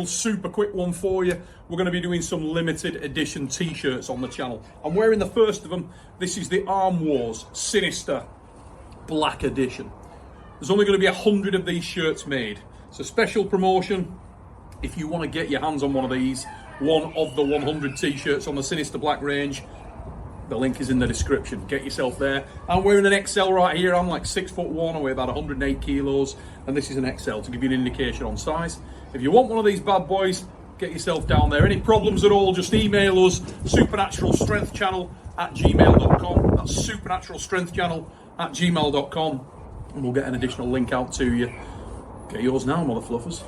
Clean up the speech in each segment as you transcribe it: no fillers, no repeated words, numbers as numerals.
Super quick one for you. We're going to be doing some limited edition t-shirts on the channel. I'm wearing the first of them. This is the Arm Wars SINISTER Black Edition. There's only going to be 100 of these shirts made. It's a special promotion. If you want to get your hands on one of these, one of the 100 t-shirts on the SINISTER Black range, the link is in the description. Get yourself there. I'm wearing an XL right here. I'm like 6'1", I weigh about 108 kilos, and this is an XL to give you an indication on size. If you want one of these bad boys, get yourself down there. Any problems at all, just email us, supernaturalstrengthchannel@gmail.com. That's supernaturalstrengthchannel@gmail.com, and we'll get an additional link out to you. Get yours now, mother fluffers.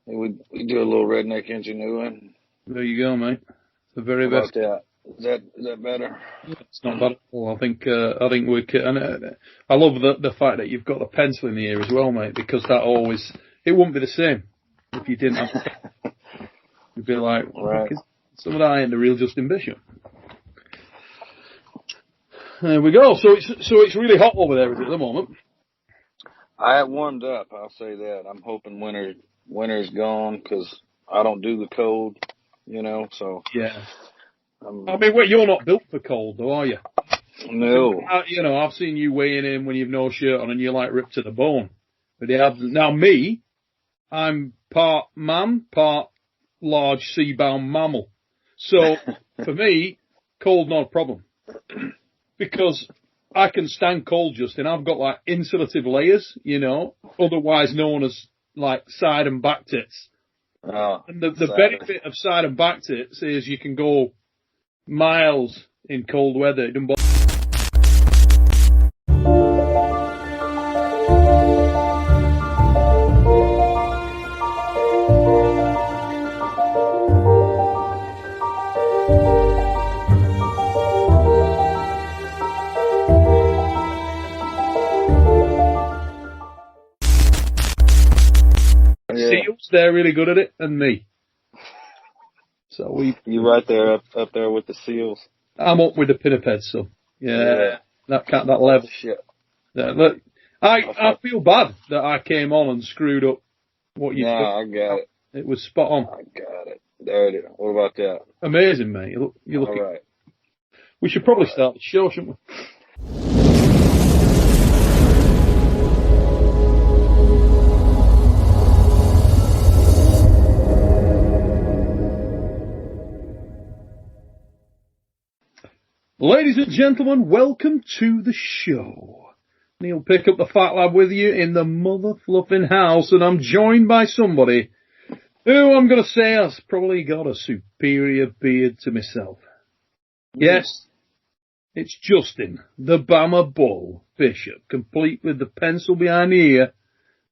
We do a little redneck engineering. There you go, mate. The very best. That? Is that better? It's not bad at all. I think we could, and I love the fact that you've got the pencil in the ear as well, mate, because that always, it wouldn't be the same if you didn't have it. You'd be like, right. Some of that ain't the real Justin Bishop. There we go. So it's really hot over there, is it, at the moment? I have warmed up, I'll say that. I'm hoping winter's gone because I don't do the cold, so. Yeah. I mean, you're not built for cold, though, are you? No. I've seen you weighing in when you've no shirt on and you're like ripped to the bone. But now me, I'm part man, part large sea-bound mammal. So for me, cold not a problem. Because I can stand cold, Justin. I've got like insulative layers, otherwise known as like side and back tits. Oh, and the benefit of side and back tits is you can go miles in cold weather. It doesn't bother. Seals, they're really good at it, and me. So you right there up there with the seals. I'm up with the pinnipeds, so yeah. That level. Shit. Yeah, look, I feel bad that I came on and screwed up what you did. I got it. It was spot on. I got it. There it is. What about that? Amazing, mate. You're looking. All right. We should probably start the show, shouldn't we? Ladies and gentlemen, welcome to the show. Neil, pick up the Fat Lab with you in the mother fluffing house, and I'm joined by somebody who I'm going to say has probably got a superior beard to myself. Yes, it's Justin, the BAMA Bull Bishop, complete with the pencil behind the ear.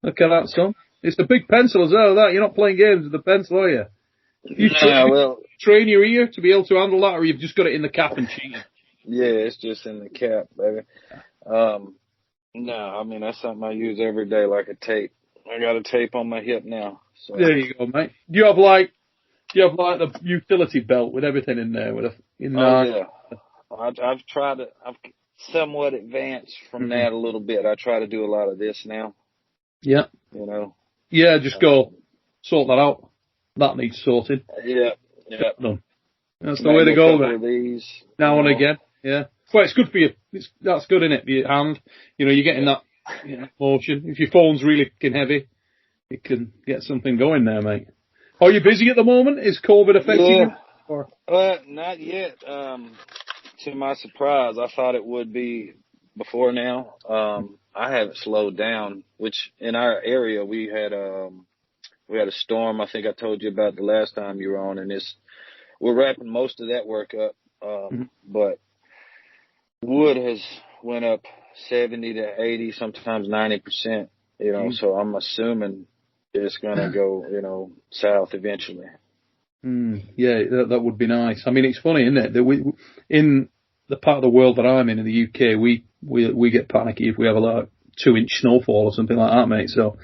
Look at that, son. It's the big pencil as well, that. You're not playing games with the pencil, are you? You train your ear to be able to handle that, or you've just got it in the cap and cheating? Yeah, it's just in the cap, baby. No, I mean, that's something I use every day, like a tape. I got a tape on my hip now. So. There you go, mate. Do you have like the utility belt with everything in there? Yeah. I've tried to. I've somewhat advanced from that a little bit. I try to do a lot of this now. Yeah. Yeah, just go sort that out. That needs sorted. Yeah. Done. That's the way to go, mate. These, now and again. Yeah. Well, it's good for you. That's good, isn't it? Your hand. You're getting that motion. If your phone's really heavy, you can get something going there, mate. Are you busy at the moment? Is COVID affecting you? Or? Not yet. To my surprise, I thought it would be before now. I haven't slowed down, which in our area we had a storm. I think I told you about the last time you were on, and we're wrapping most of that work up. But wood has went up 70 to 80, sometimes 90%, so I'm assuming it's going to go, south eventually. Yeah, that would be nice. I mean, it's funny, isn't it? That in the part of the world that I'm in the UK, we get panicky if we have a 2-inch snowfall or something like that, mate. So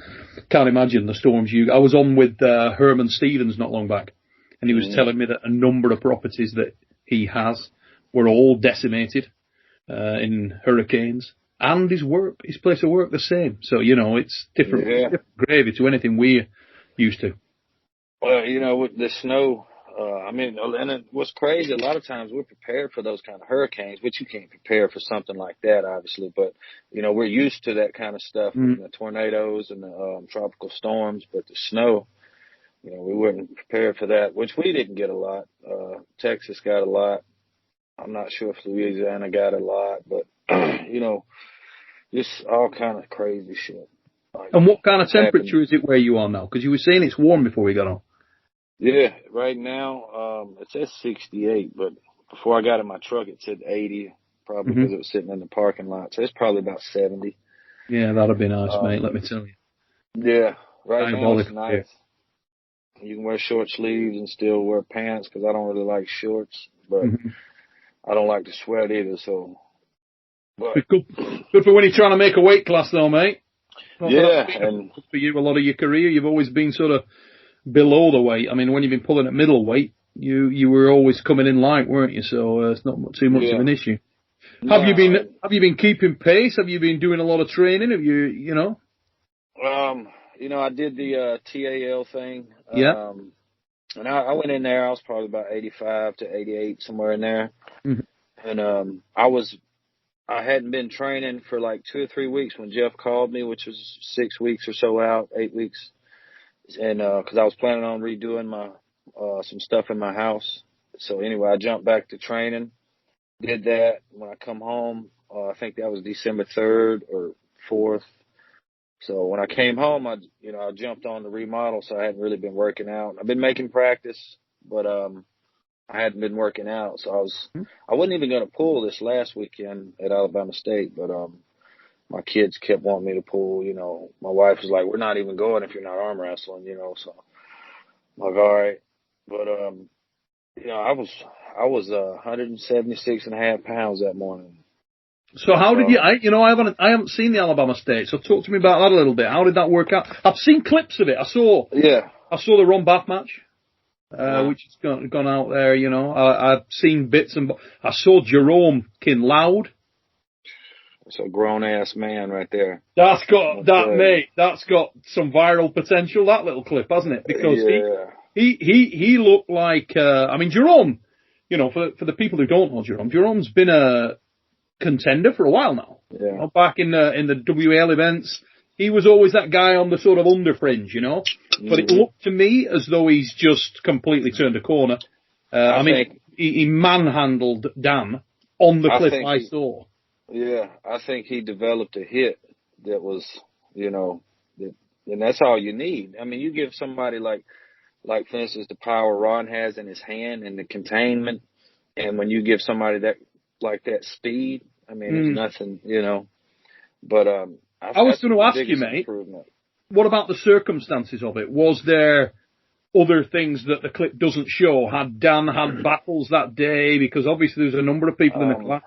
can't imagine the storms I was on with Herman Stevens not long back, and he was telling me that a number of properties that he has were all decimated in hurricanes, and his place of work the same. So, you know, it's different, different gravy to anything we're used to. Well, you know, with the snow, and what's crazy, a lot of times we're prepared for those kind of hurricanes, which you can't prepare for something like that, obviously. But, you know, we're used to that kind of stuff, the tornadoes and the tropical storms. But the snow, you know, we weren't prepared for that, which we didn't get a lot. Texas got a lot. I'm not sure if Louisiana got a lot, but, you know, just all kind of crazy shit. Like, and what kind of temperature is it where you are now? Because you were saying it's warm before we got on. Yeah, right now it's at 68, but before I got in my truck, it said 80, probably because it was sitting in the parking lot. So it's probably about 70. Yeah, that'd be nice, mate, let me tell you. Yeah, right now it's nice. You can wear short sleeves and still wear pants because I don't really like shorts, but I don't like to sweat either, so. But, good for when you're trying to make a weight class, though, mate. And for you, a lot of your career, you've always been sort of below the weight. I mean, when you've been pulling at middleweight, you were always coming in light, weren't you? So it's not too much of an issue. No, have you been keeping pace? Have you been doing a lot of training? Have you know? You know, I did the TAL thing. Yeah. And I went in there. I was probably about 85 to 88, somewhere in there. And I hadn't been training for like 2 or 3 weeks when Jeff called me, which was 6 weeks or so out, 8 weeks. And, cause I was planning on redoing my, some stuff in my house. So anyway, I jumped back to training, did that. When I come home, I think that was December 3rd or 4th. So when I came home, I jumped on the remodel. So I hadn't really been working out. I've been making practice, but, I hadn't been working out. So I wasn't even going to pull this last weekend at Alabama State, but, my kids kept wanting me to pull, you know. My wife was like, we're not even going if you're not arm wrestling, you know. So I'm like, all right. But, you know, I was 176.5 pounds that morning. So how did I haven't seen the Alabama State. So talk to me about that a little bit. How did that work out? I've seen clips of it. I saw the Ron Bath match, which has gone out there, you know. I've seen bits I saw Jerome Kinloud. It's a grown-ass man right there. That's got some viral potential, that little clip, hasn't it? Because he looked like, Jerome, you know, for the people who don't know Jerome's been a contender for a while now. Yeah. You know, back in the WAL events, he was always that guy on the sort of under fringe, you know. But it looked to me as though he's just completely turned a corner. He manhandled Dan on the clip I saw. Yeah, I think he developed a hit that was, you know, and that's all you need. I mean, you give somebody like for instance, the power Ron has in his hand and the containment, and when you give somebody that speed, I mean, it's nothing, you know. But I was going to ask you, mate, what about the circumstances of it? Was there other things that the clip doesn't show? Had Dan had battles that day? Because obviously there's a number of people in the class.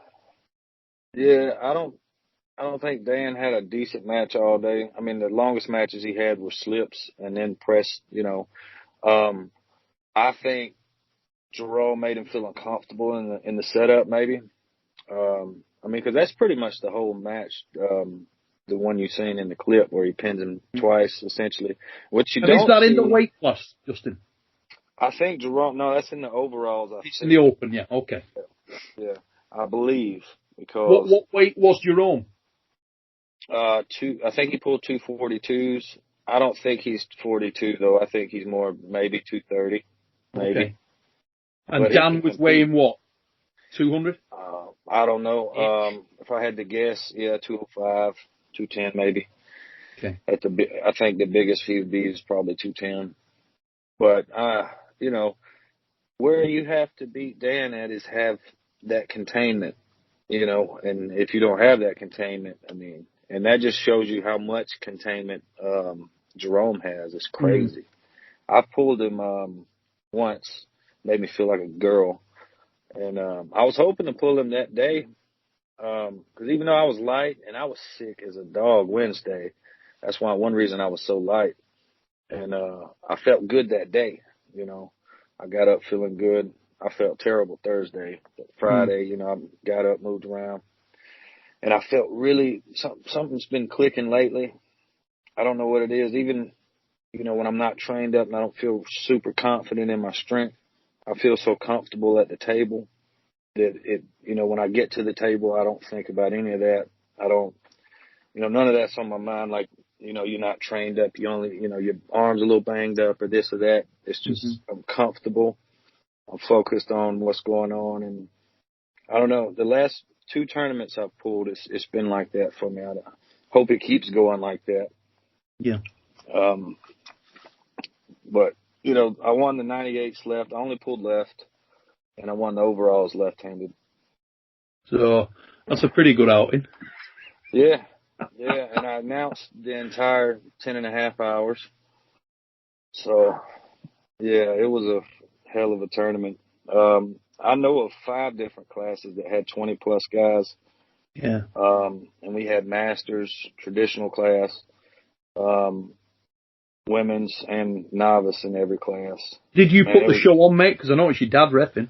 Yeah, I don't think Dan had a decent match all day. I mean, the longest matches he had were slips and then press, you know. I think Jerome made him feel uncomfortable in the setup, maybe. Because that's pretty much the whole match. The one you've seen in the clip where he pins him twice, essentially. Is that in the weight class, Justin? I think Jerome. No, that's in the overalls. It's in the open, yeah. Okay. Yeah, I believe. Because what weight was Jerome? I think he pulled 242s. I don't think he's 42 though. I think he's more maybe 230, maybe. Okay. And but Dan was weighing what? 200? I don't know. If I had to guess, 205, 210 maybe. Okay. I think the biggest he would be is probably 210. But you know, where you have to beat Dan at is have that containment. You know, and if you don't have that containment, I mean, and that just shows you how much containment Jerome has. It's crazy. I pulled him once, made me feel like a girl, and I was hoping to pull him that day because even though I was light and I was sick as a dog Wednesday, that's one reason I was so light, and I felt good that day. You know, I got up feeling good. I felt terrible Thursday, but Friday, you know, I got up, moved around. And I felt really, something's been clicking lately. I don't know what it is. Even, when I'm not trained up and I don't feel super confident in my strength, I feel so comfortable at the table that when I get to the table, I don't think about any of that. I don't, none of that's on my mind. Like, you're not trained up. You only, your arm's a little banged up or this or that. It's just, I'm comfortable. I'm focused on what's going on. And I don't know, the last 2 tournaments I've pulled, it's been like that for me. I hope it keeps going like that. Yeah. But, I won the 98s left. I only pulled left, and I won the overalls left-handed. So that's a pretty good outing. Yeah. Yeah, and I announced the entire 10.5 hours. So, yeah, it was a hell of a tournament. I know of 5 different classes that had 20-plus guys. Yeah. And we had masters, traditional class, women's, and novice in every class. Did you put the show on, mate? Because I noticed your dad reffing.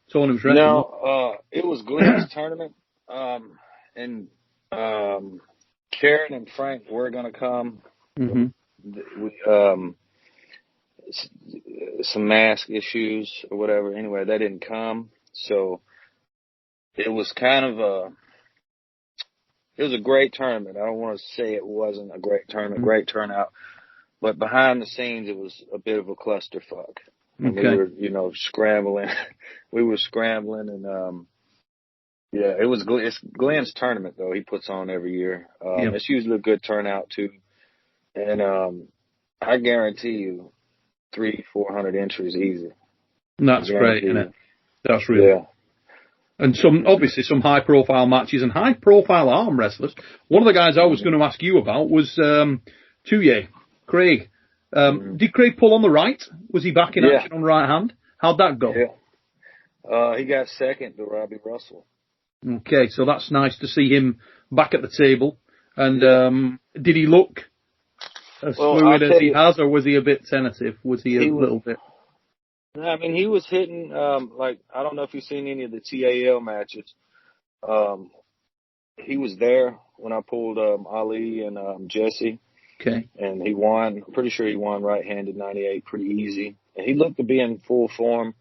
Someone who's reffing. No, it was Glenn's tournament. And Karen and Frank were going to come. Some mask issues or whatever. Anyway, they didn't come. So it was kind of it was a great tournament. I don't want to say it wasn't a great tournament, great turnout, but behind the scenes, it was a bit of a clusterfuck. And we were, scrambling. We were scrambling and, yeah, it's Glenn's tournament though. He puts on every year. It's usually a good turnout too. And, I guarantee you 300-400 entries easy. That's great, isn't it? That's really. Yeah. And obviously some high profile matches and high profile arm wrestlers. One of the guys I was going to ask you about was, Tuye, Craig. Did Craig pull on the right? Was he back in action on right hand? How'd that go? Yeah. He got second to Robbie Russell. Okay, so that's nice to see him back at the table. And did he look as fluid as he has, or was he a bit tentative? Was he a little bit? I mean, he was hitting, I don't know if you've seen any of the TAL matches. He was there when I pulled Ali and Jesse. Okay. And he won. I'm pretty sure he won right-handed 98 pretty easy. And he looked to be in full form.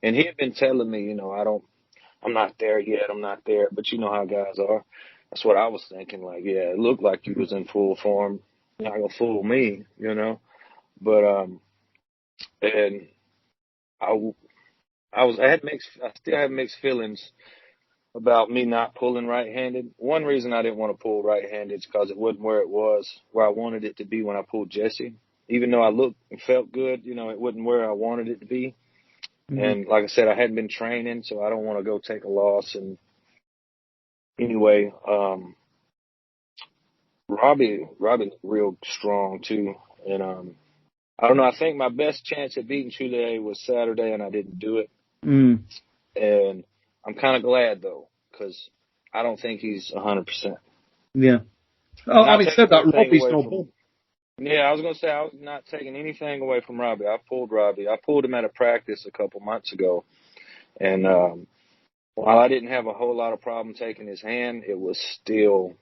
And he had been telling me, I'm not there yet. I'm not there. But you know how guys are. That's what I was thinking. Like, yeah, it looked like he was in full form. Not gonna fool me, But and I still have mixed feelings about me not pulling right-handed. One reason I didn't want to pull right-handed is because it wasn't where I wanted it to be when I pulled Jesse. Even though I looked and felt good, it wasn't where I wanted it to be. And like I said, I hadn't been training, so I don't want to go take a loss. And anyway, Robbie looked real strong too. And I don't know. I think my best chance at beating Chule was Saturday, and I didn't do it. And I'm kind of glad though, because I don't think he's 100%. Yeah. Oh, having said that, Robbie's no bull. Yeah, I was gonna say I was not taking anything away from Robbie. I pulled Robbie. I pulled him at a practice a couple months ago, and while I didn't have a whole lot of problem taking his hand, it was still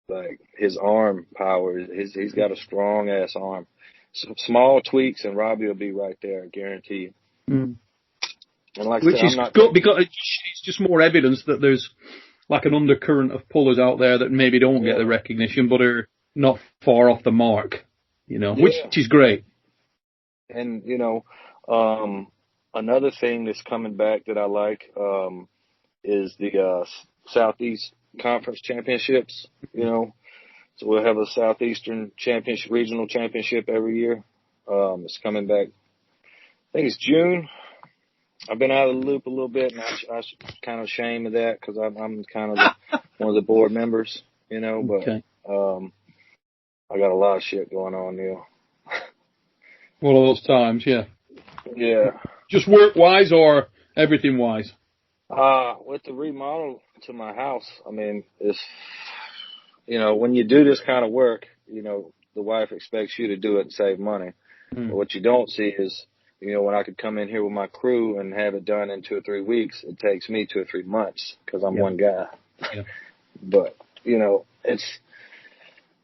like his arm power. He's got a strong ass arm. Some small tweaks and Robbie will be right there, I guarantee you. And like which I said, is good because it's just more evidence that there's like an undercurrent of pullers out there that maybe don't get the recognition, but are not far off the mark, which is great. And, another thing that's coming back that I like is the Southeast Conference Championships, So we'll have a Southeastern Championship, regional championship every year. It's coming back. I think it's June. I've been out of the loop a little bit, and I'm kind of ashamed of that because I'm kind of one of the board members, But I got a lot of shit going on, Neil. One of those times, yeah. Yeah. Just work-wise or everything-wise? With the remodel to my house, I mean, it's, when you do this kind of work, the wife expects you to do it and save money. But what you don't see is, when I could come in here with my crew and have it done in 2 or 3 weeks, it takes me 2 or 3 months because I'm one guy. Yeah. But you know,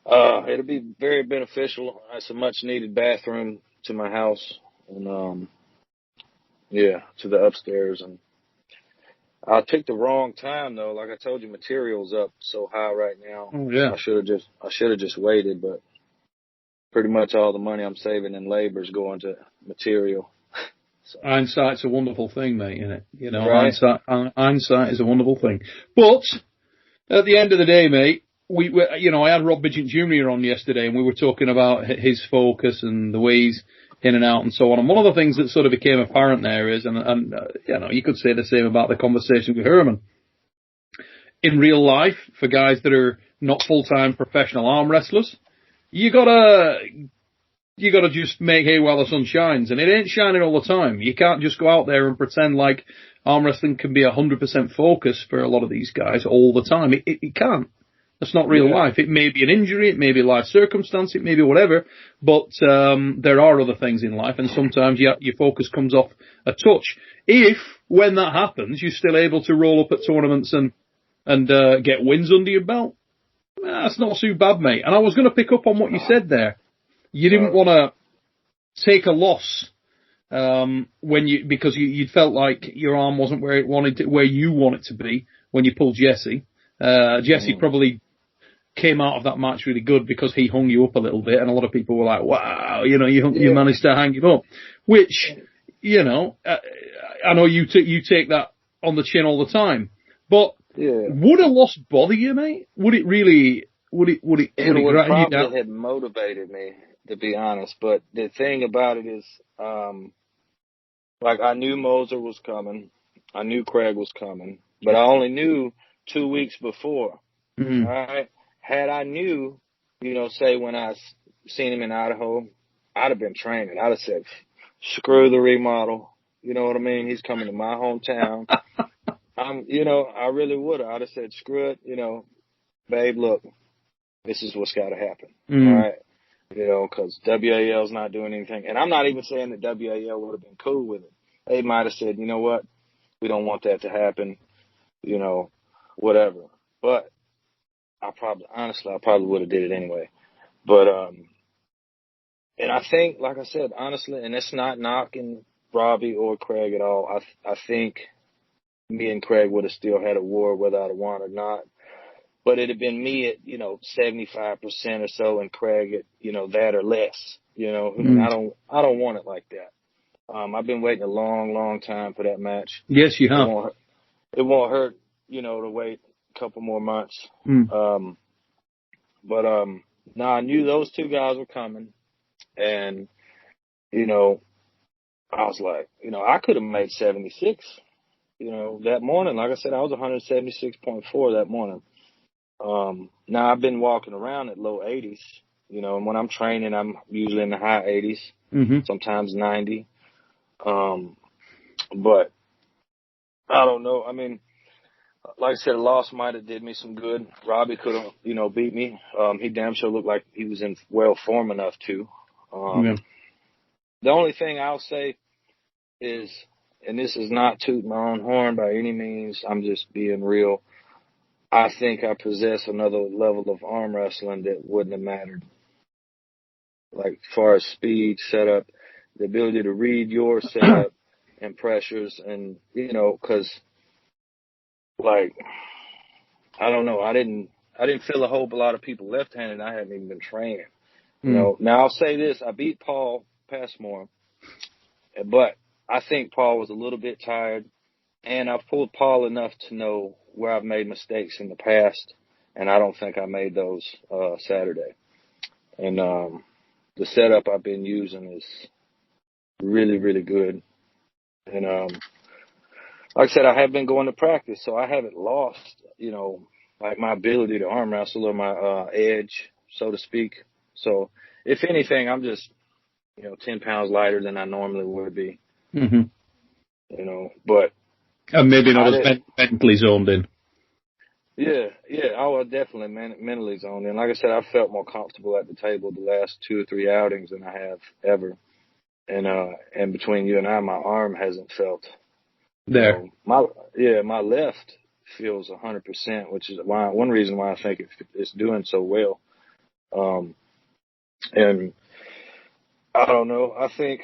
it'll be very beneficial. It's a much needed bathroom to my house, and to the upstairs. And I picked the wrong time though. Like I told you, material's up so high right now. Oh, yeah. I should have just waited, but pretty much all the money I'm saving in labor is going to material. So. Hindsight's a wonderful thing, mate, isn't it? You know, right. hindsight is a wonderful thing. But at the end of the day, mate, I had Rob Bidgett Jr. on yesterday, and we were talking about his focus and the way he's in and out and so on. And one of the things that sort of became apparent there is, and you could say the same about the conversation with Herman. In real life, for guys that are not full-time professional arm wrestlers, you gotta just make hay while the sun shines, and it ain't shining all the time. You can't just go out there and pretend like arm wrestling can be 100% focus for a lot of these guys all the time. It can't. That's not real life. It may be an injury, it may be life circumstance, it may be whatever, but there are other things in life, and sometimes your focus comes off a touch. If, when that happens, you're still able to roll up at tournaments and get wins under your belt, that's not too bad, mate. And I was going to pick up on what you said there. You didn't want to take a loss because you felt like your arm wasn't where you want it to be when you pulled Jesse. Jesse probably came out of that match really good because he hung you up a little bit, and a lot of people were like, "Wow, you managed to hang him up," which I know you take that on the chin all the time, but would a loss bother you, mate? Would it really? Would it probably have motivated me, to be honest. But the thing about it is, like I knew Moser was coming, I knew Craig was coming, but I only knew 2 weeks before. Mm-hmm. All right. Had I knew, say when I seen him in Idaho, I'd have been training. I'd have said, screw the remodel. You know what I mean? He's coming to my hometown. I really would have. I'd have said, screw it. Babe, look, this is what's got to happen. Mm-hmm. All right. Because WAL's not doing anything. And I'm not even saying that WAL would have been cool with it. They might have said, you know what? We don't want that to happen. Whatever. But I probably would have did it anyway. But, and I think, like I said, honestly, and it's not knocking Robbie or Craig at all. I think me and Craig would have still had a war whether I'd won or not. But it'd have been me at, 75% or so, and Craig at, that or less. Mm-hmm. I don't want it like that. I've been waiting a long, long time for that match. Yes, you have. It won't hurt, to wait a couple more months. Mm. I knew those two guys were coming, and I was like, I could have made 76, that morning. Like I said, I was 176.4 that morning. Now I've been walking around at low 80s, and when I'm training, I'm usually in the high 80s, mm-hmm. sometimes 90. But I don't know. I mean, like I said, a loss might have did me some good. Robbie could have, beat me. He damn sure looked like he was in well form enough to. The only thing I'll say is, and this is not toot my own horn by any means, I'm just being real. I think I possess another level of arm wrestling that wouldn't have mattered. Like, as far as speed, setup, the ability to read your setup and pressures, and, because, like, I don't know, I didn't feel a whole lot of people left-handed. I hadn't even been training. Now I'll say this, I beat Paul Passmore, but I think Paul was a little bit tired, and I've pulled Paul enough to know where I've made mistakes in the past, and I don't think I made those Saturday. And the setup I've been using is really, really good. And like I said, I have been going to practice, so I haven't lost, like my ability to arm wrestle or my edge, so to speak. So if anything, I'm just, 10 pounds lighter than I normally would be. Mm-hmm. But. And maybe not as mentally zoned in. Yeah, I was definitely mentally zoned in. Like I said, I felt more comfortable at the table the last 2 or 3 outings than I have ever. And between you and I, my arm hasn't felt there. My left feels 100%, which is one reason why I think it's doing so well. And I don't know. I think,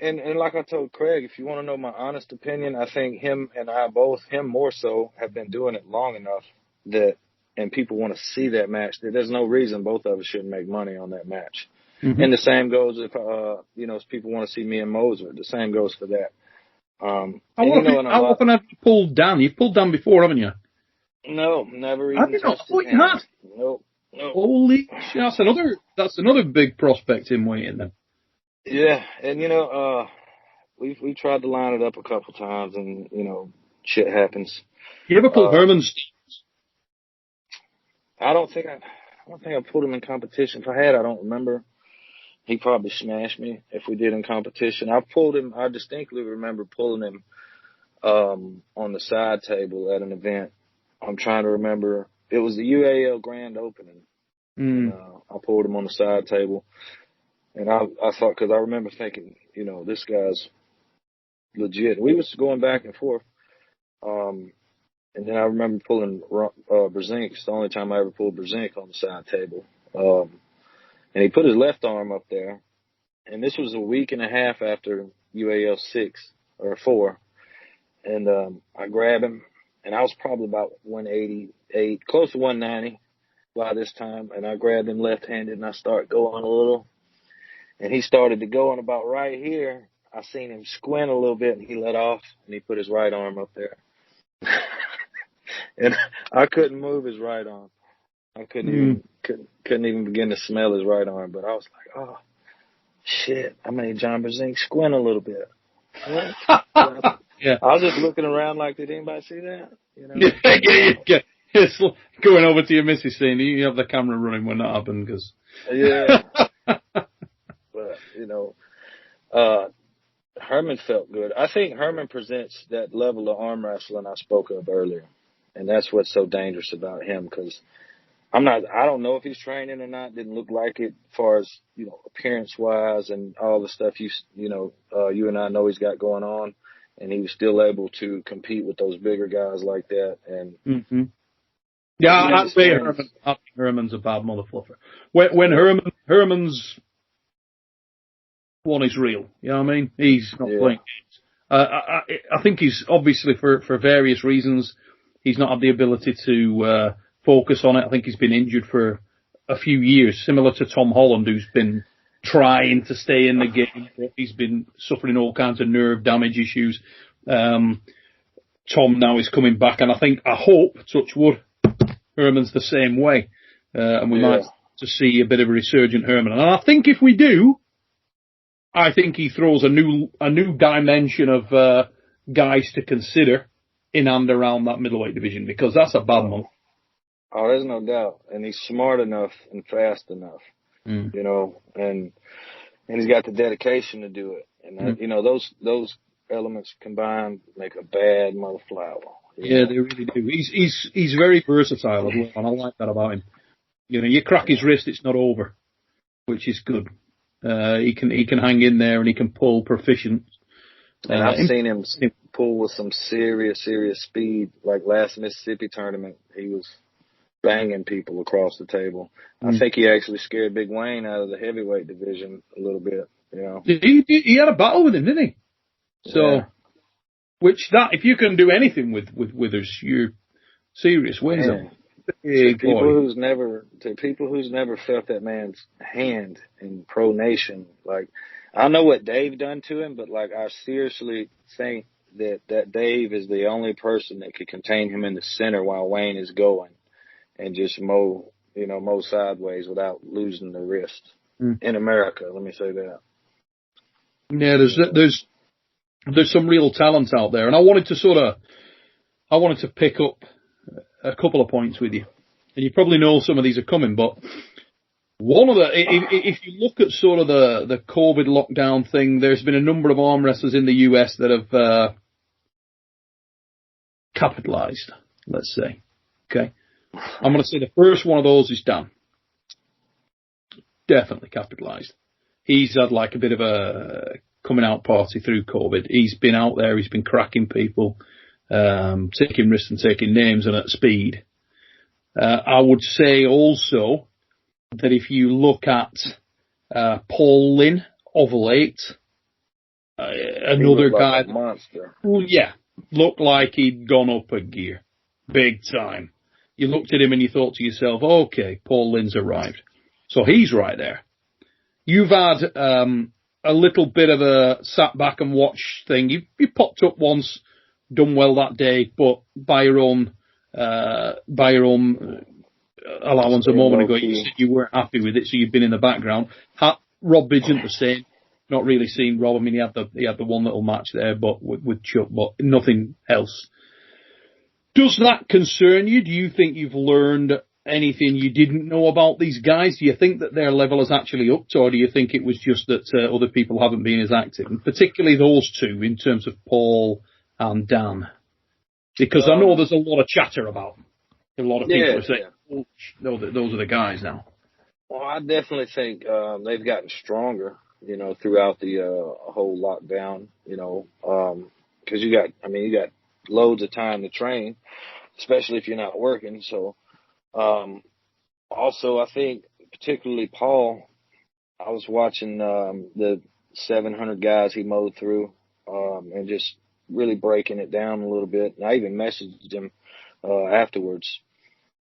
and like I told Craig, if you want to know my honest opinion, I think him and I both, him more so, have been doing it long enough and people want to see that match, that there's no reason both of us shouldn't make money on that match. Mm-hmm. And the same goes if, if people want to see me and Moser, the same goes for that. How often have you pulled Dan? You've pulled Dan before, haven't you? No, never even. Have you not? Oh, you have? Nope. Holy shit, that's another big prospect in waiting then. Yeah, and we tried to line it up a couple times, and shit happens. You ever pull Herman's? I don't think I pulled him in competition. If I had, I don't remember. He probably smashed me if we did in competition. I distinctly remember pulling him on the side table at an event. I'm trying to remember. It was the UAL grand opening. And, I pulled him on the side table. And I thought, because I remember thinking, this guy's legit. We was going back and forth. And then I remember pulling Brzezinski. It's the only time I ever pulled Brzezinski on the side table. And he put his left arm up there. And this was a week and a half after UAL 6 or 4. And I grabbed him. And I was probably about 188, close to 190 by this time. And I grabbed him left-handed and I started going a little. And he started to go, and about right here, I seen him squint a little bit, and he let off, and he put his right arm up there. And I couldn't move his right arm. I couldn't even begin to smell his right arm. But I was like, oh, shit, I made John Brzezinski squint a little bit. Yeah. I was just looking around like, did anybody see that? Yeah. It's going over to your missus saying, you have the camera running when that happened, because... Yeah. But, Herman felt good. I think Herman presents that level of arm wrestling I spoke of earlier. And that's what's so dangerous about him, because I don't know if he's training or not. Didn't look like it as far as, appearance-wise and all the stuff you and I know he's got going on. And he was still able to compete with those bigger guys like that. And yeah, I'd say Herman's a bad mother fluffer. When Herman's one is real, you know what I mean? He's not playing games. I think he's obviously for various reasons he's not had the ability to focus on it. I think he's been injured for a few years, similar to Tom Holland, who's been trying to stay in the game. He's been suffering all kinds of nerve damage issues. Tom now is coming back, and I hope, touch wood, Herman's the same way. And we might to see a bit of a resurgent Herman. And I think if we do, I think he throws a new dimension of guys to consider in and around that middleweight division, because that's a bad month. Oh, there's no doubt. And he's smart enough and fast enough, and he's got the dedication to do it. And those elements combined make a bad mother flower. Yeah, they really do. He's very versatile as well, and I like that about him. You crack his wrist, it's not over, which is good. He can hang in there and he can pull proficient. And I've seen him pull with some serious speed. Like last Mississippi tournament, he was banging people across the table. I think he actually scared Big Wayne out of the heavyweight division a little bit. He had a battle with him, didn't he? So, if you can do anything with Withers, you're serious wins. To people who's never felt that man's hand in Pro Nation, like, I don't know what Dave done to him, but like, I seriously think that Dave is the only person that could contain him in the center while Wayne is going and just mow sideways without losing the wrist in America. Let me say that. Yeah, there's some real talent out there, and I wanted to pick up a couple of points with you, and you probably know some of these are coming, but one of if you look at sort of the COVID lockdown thing, there's been a number of arm wrestlers in the US that have capitalized, let's say. Okay. I'm going to say the first one of those is Dan. Definitely capitalized. He's had like a bit of a coming out party through COVID. He's been out there. He's been cracking people. taking risks and taking names and at speed. I would say also that if you look at Paul Lynn of late, another guy, like a monster. Yeah, looked like he'd gone up a gear, big time. You looked at him and you thought to yourself, okay, Paul Lynn's arrived. So he's right there. You've had a little bit of a sat back and watch thing. You popped up once, done well that day, but by your own allowance a moment ago, you said you weren't happy with it, so you've been in the background. Rob Bidgent the same. Not really seen Rob. I mean, he had the one little match there, but with Chuck, but nothing else. Does that concern you? Do you think you've learned anything you didn't know about these guys? Do you think that their level has actually upped, or do you think it was just that other people haven't been as active, and particularly those two in terms of Paul and Dan? Because I know there's a lot of chatter about them. A lot of people are saying, oh, no, those are the guys now. Well, I definitely think they've gotten stronger, throughout the whole lockdown, because you got loads of time to train, especially if you're not working. So, also, I think particularly Paul, I was watching the 700 guys he mowed through and just really breaking it down a little bit. And I even messaged him afterwards.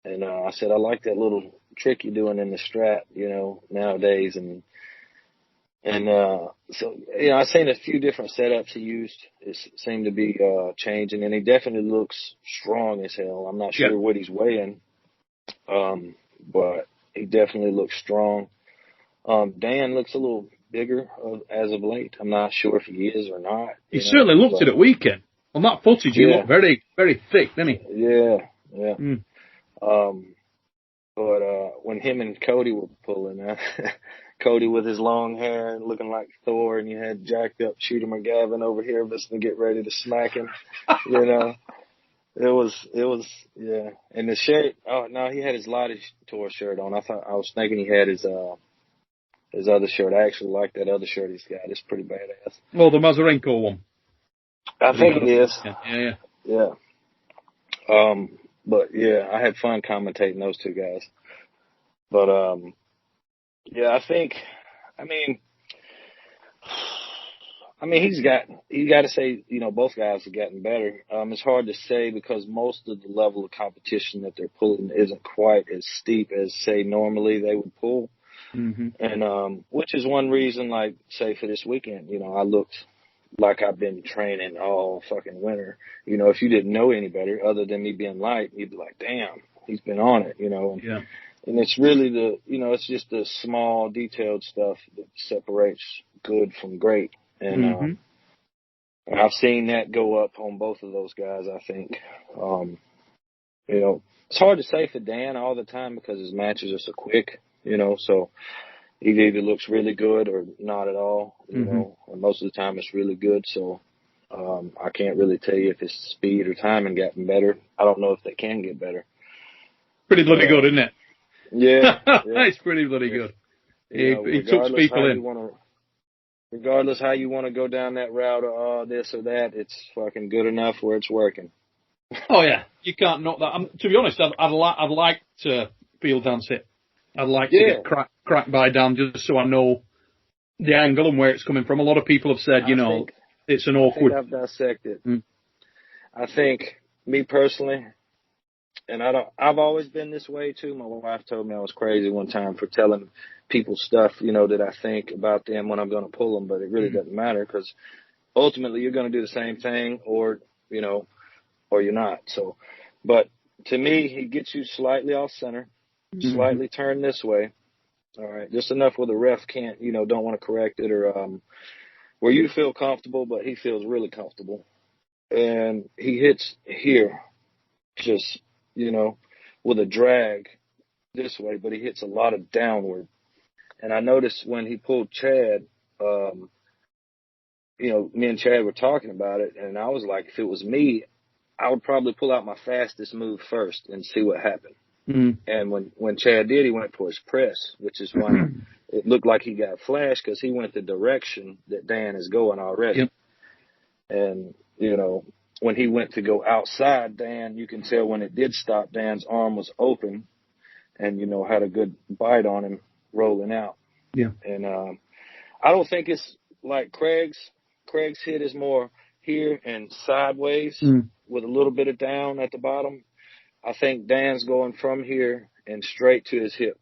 And I said, I like that little trick you're doing in the strat, nowadays. And so, I've seen a few different setups he used. It seemed to be changing. And he definitely looks strong as hell. I'm not sure what he's weighing, but he definitely looks strong. Dan looks a little bigger as of late. I'm not sure if he is or not. He certainly looked it at weekend. On that footage, he looked very, very thick, didn't he? Yeah. Mm. But when him and Cody were pulling, Cody with his long hair and looking like Thor, and you had jacked up Shooter McGavin over here listening to get ready to smack him, It was, yeah. And the shirt, oh, no, he had his Lottie Tour shirt on. I was thinking he had his other shirt. I actually like that other shirt he's got. It's pretty badass. Well, the Mazarenko one. I think it is. Yeah. But yeah, I had fun commentating those two guys. But, yeah, I you got to say, both guys have gotten better. It's hard to say because most of the level of competition that they're pulling isn't quite as steep as, say, normally they would pull. Mm-hmm. And, which is one reason, like, say, for this weekend, I looked like I've been training all fucking winter. If you didn't know any better other than me being light, you'd be like, damn, he's been on it, Yeah. And it's really it's just the small detailed stuff that separates good from great. And, and I've seen that go up on both of those guys, I think. It's hard to say for Dan all the time because his matches are so quick, so he either looks really good or not at all, and most of the time it's really good. So, I can't really tell you if his speed or timing gotten better. I don't know if they can get better. Pretty bloody good, isn't it? Yeah. It's pretty bloody good. He took people in. Regardless how you want to go down that route or this or that, it's fucking good enough where it's working. Oh yeah, you can't knock that. To be honest, I'd like to field dance it. I'd like to get cracked by Dan just so I know the angle and where it's coming from. A lot of people have said, it's an awkward. I think I've dissected. I think me personally, and I've always been this way too. My wife told me I was crazy one time for telling people stuff, that I think about them when I'm going to pull them, but it really doesn't matter because ultimately you're going to do the same thing or you're not. So, but to me, he gets you slightly off center, slightly turned this way. All right. Just enough where the ref can't, don't want to correct it or, where you feel comfortable, but he feels really comfortable. And he hits here just, with a drag this way, but he hits a lot of downward. And I noticed when he pulled Chad, me and Chad were talking about it, and I was like, if it was me, I would probably pull out my fastest move first and see what happened. And when Chad did, he went for his press, which is why it looked like he got flashed because he went the direction that Dan is going already. Yep. And, when he went to go outside, Dan, you can tell when it did stop, Dan's arm was open and, you know, had a good bite on him rolling out. Yeah. And I don't think it's like Craig's. Craig's hit is more here and sideways with a little bit of down at the bottom. I think Dan's going from here and straight to his hip,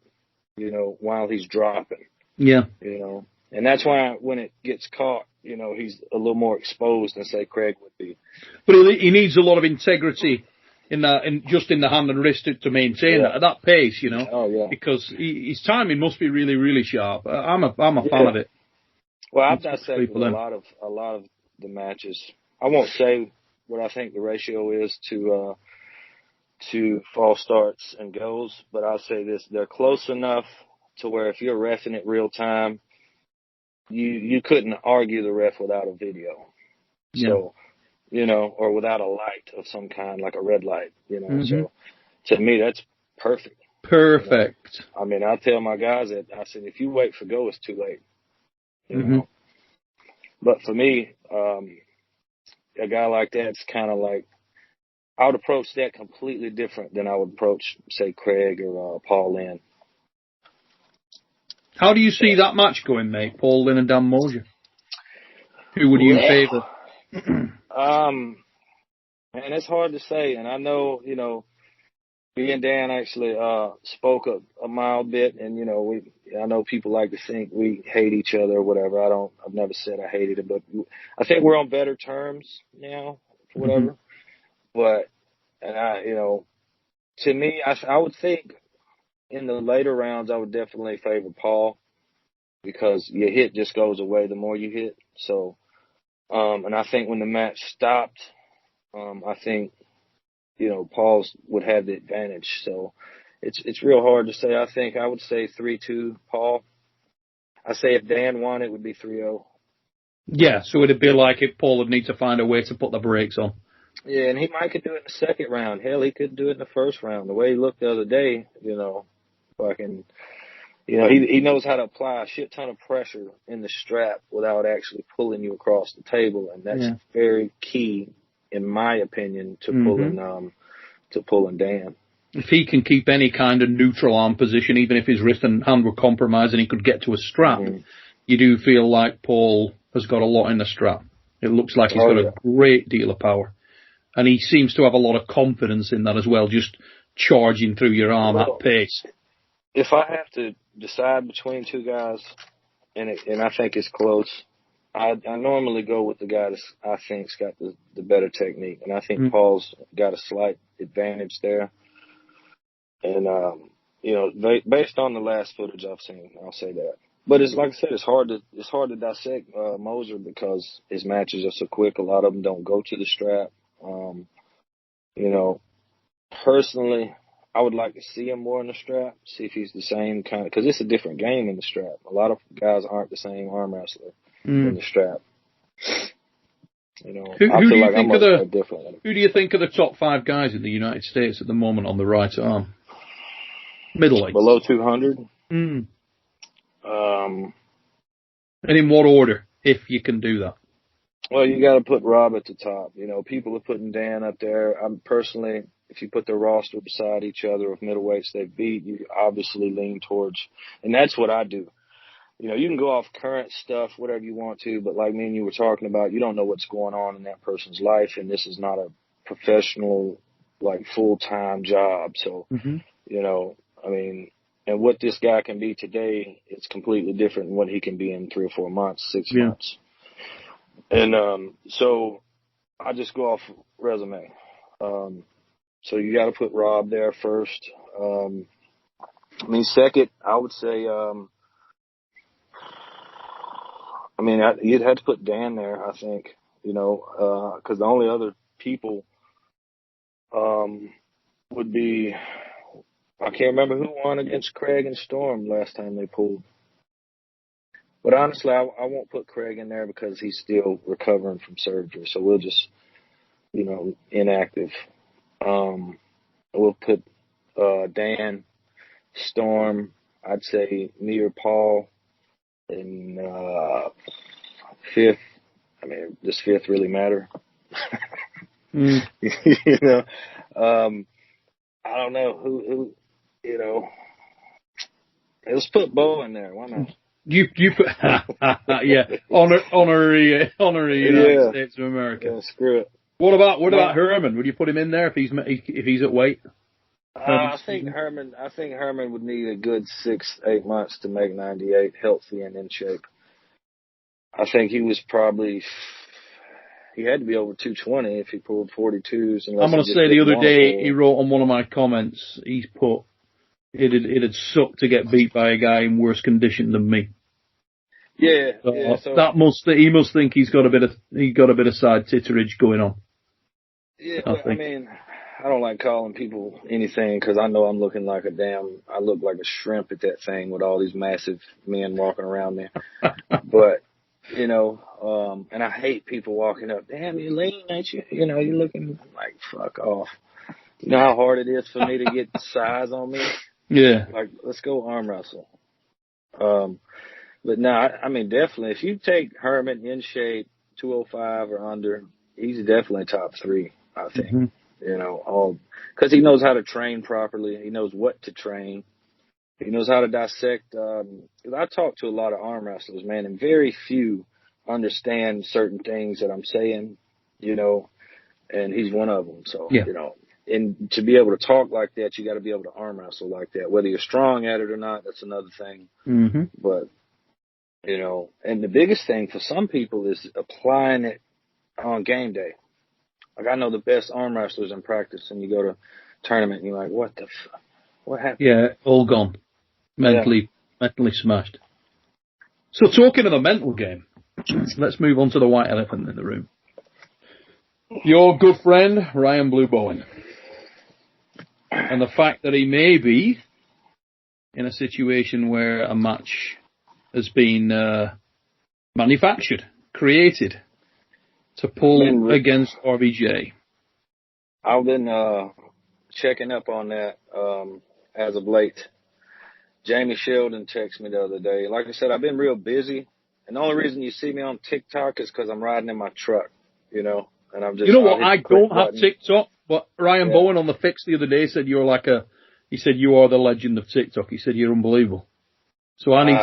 you know, while he's dropping. Yeah. You know, and that's why when it gets caught, you know, he's a little more exposed than, say, Craig would be. But he needs a lot of integrity in just in the hand and wrist to maintain that at that pace, you know. Oh, yeah. Because his timing must be really, really sharp. I'm a fan of it. Well, I've dissected a lot of the matches. I won't say what I think the ratio is to false starts and goes, but I'll say this: they're close enough to where if you're reffing it real time, you couldn't argue the ref without a video. Yeah. So, you know, or without a light of some kind, like a red light, you know. So to me, that's perfect. Perfect. You know? I mean, I tell my guys that, I said, if you wait for go, it's too late. You know? But for me, a guy like that's kind of like, I would approach that completely different than I would approach, say, Craig or Paul Lynn. How do you see that match going, mate? Paul Lynn and Dan Mosier. Who would you favour? Man, it's hard to say. And I know, you know, me and Dan actually spoke a mild bit, and you know, I know people like to think we hate each other or whatever. I've never said I hated him, but I think we're on better terms now, whatever. But, and you know, to me, I would think in the later rounds, I would definitely favor Paul, because your hit just goes away the more you hit. So, and I think when the match stopped, I think, you know, Paul's would have the advantage. So it's real hard to say. I would say 3-2 Paul. I say if Dan won, it would be 3-0. Yeah, so it'd be like if Paul would need to find a way to put the brakes on. Yeah, and he might could do it in the second round. Hell, he could do it in the first round. The way he looked the other day, you know, fucking, you know, he knows how to apply a shit ton of pressure in the strap without actually pulling you across the table, and that's very key, in my opinion, to pulling Dan. If he can keep any kind of neutral arm position, even if his wrist and hand were compromised and he could get to a strap, you do feel like Paul has got a lot in the strap. It looks like he's got a great deal of power. And he seems to have a lot of confidence in that as well, just charging through your arm at pace. If I have to decide between two guys, and I think it's close, I normally go with the guy that I think's got the better technique, and I think Paul's got a slight advantage there. And you know, based on the last footage I've seen, I'll say that. But it's like I said, it's hard to dissect Moser because his matches are so quick. A lot of them don't go to the strap. You know, personally, I would like to see him more in the strap, see if he's the same kind of, because it's a different game in the strap. A lot of guys aren't the same arm wrestler in the strap. You know, I feel like I'm different. Who do you think are the top 5 guys in the United States at the moment on the right arm? Middleweight. Below 200? And in what order, if you can do that? Well, you got to put Rob at the top. You know, people are putting Dan up there. I'm personally, if you put the roster beside each other of middleweights they beat, you obviously lean towards, and that's what I do. You know, you can go off current stuff, whatever you want to, but like me and you were talking about, you don't know what's going on in that person's life, and this is not a professional, like, full-time job. So, you know, I mean, and what this guy can be today, it's completely different than what he can be in 3 or 4 months, 6 months. And so I just go off resume. So you got to put Rob there first. I mean, second, I would say, I mean, you'd have to put Dan there, I think, you know, because the only other people would be, I can't remember who won against Craig and Storm last time they pulled. But honestly, I won't put Craig in there because he's still recovering from surgery. So we'll just, you know, inactive. We'll put Dan, Storm, I'd say me or Paul in fifth. I mean, does fifth really matter? You know, I don't know who, you know. Let's put Bowen there. Why not? You put yeah, honorary United States of America. Yeah, screw it. What about Herman? Would you put him in there if he's at weight? I think Herman would need a good 6-8 months to make 98 healthy and in shape. I think he had to be over 220 if he pulled 42s. I'm going to say the other day he wrote on one of my comments, he's put it'd suck to get beat by a guy in worse condition than me. Yeah, so he must think he got a bit of side titterage going on. Yeah, I mean, I don't like calling people anything because I know I look like a shrimp at that thing with all these massive men walking around me. But, you know, and I hate people walking up, damn, you lean, ain't you? You know, you're looking like, fuck off. You know how hard it is for me to get size on me? Yeah. Like, let's go arm wrestle. But no, I mean, definitely, if you take Herman in shape, 205 or under, he's definitely top 3, I think. Mm-hmm. You know, because he knows how to train properly. He knows what to train. He knows how to dissect. Because I talk to a lot of arm wrestlers, man, and very few understand certain things that I'm saying, you know, and he's one of them. So, you know, and to be able to talk like that, you got to be able to arm wrestle like that. Whether you're strong at it or not, that's another thing. Mm-hmm. But, you know, and the biggest thing for some people is applying it on game day. Like, I know the best arm wrestlers in practice, and you go to tournament, and you're like, what the fuck? What happened? Yeah, all gone. Mentally smashed. So talking of the mental game, let's move on to the white elephant in the room. Your good friend, Ryan Blue Bowen. And the fact that he may be in a situation where a match has been manufactured, created, to pull against RBJ. I've been checking up on that as of late. Jamie Sheldon texted me the other day. Like I said, I've been real busy. And the only reason you see me on TikTok is because I'm riding in my truck, you know. And I'm just. You know what? I don't have TikTok, but Ryan Bowen on the Fix the other day said you're like he said you are the legend of TikTok. He said you're unbelievable. So I need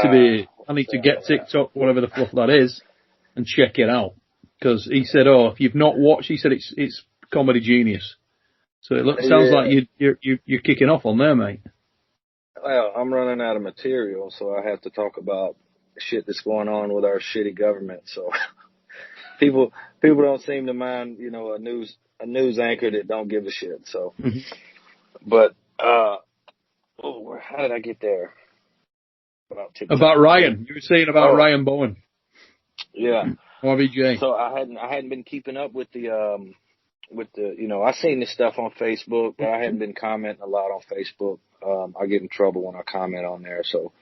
to get TikTok, whatever the fluff that is, and check it out. Because he said, if you've not watched, he said it's comedy genius. So it sounds like you're kicking off on there, mate. Well, I'm running out of material, so I have to talk about shit that's going on with our shitty government. So people don't seem to mind, you know, a news anchor that don't give a shit. So, but how did I get there? About Ryan, you were saying about Ryan Bowen. Yeah. RBJ. So I hadn't been keeping up with the you know, I seen this stuff on Facebook, but I hadn't been commenting a lot on Facebook. I get in trouble when I comment on there. So,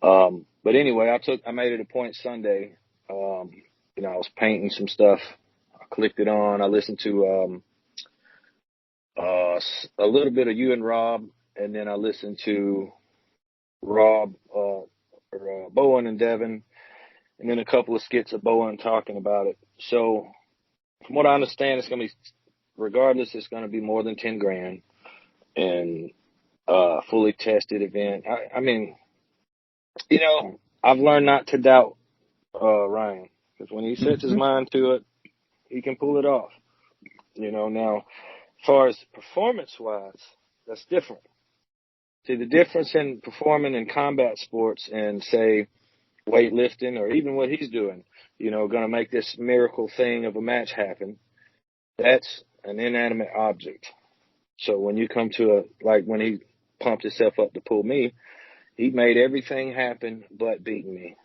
but anyway, I made it a point Sunday. You know, I was painting some stuff. I clicked it on. I listened to a little bit of you and Rob, and then I listened to Rob Bowen and Devin, and then a couple of skits of Bowen talking about it. So, from what I understand, it's going to be, regardless, it's going to be more than 10 grand and fully tested event. I mean, you know, I've learned not to doubt Ryan, because when he sets his mind to it, he can pull it off. You know, now, as far as performance-wise, that's different. See, the difference in performing in combat sports and, say, weightlifting or even what he's doing, you know, going to make this miracle thing of a match happen, that's an inanimate object. So when you come to like when he pumped himself up to pull me, he made everything happen but beating me.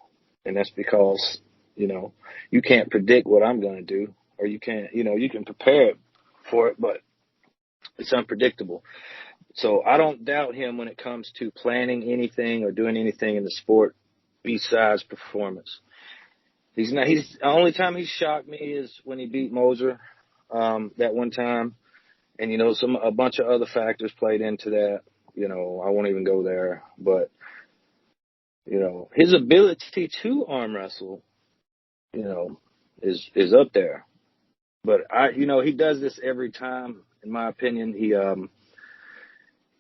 And that's because, you know, you can't predict what I'm going to do, or you can't, you know, you can prepare for it, but it's unpredictable. So I don't doubt him when it comes to planning anything or doing anything in the sport besides performance. The only time he's shocked me is when he beat Moser, that one time. And, you know, a bunch of other factors played into that. You know, I won't even go there, but, you know, his ability to arm wrestle, you know, is up there. But he does this every time. In my opinion,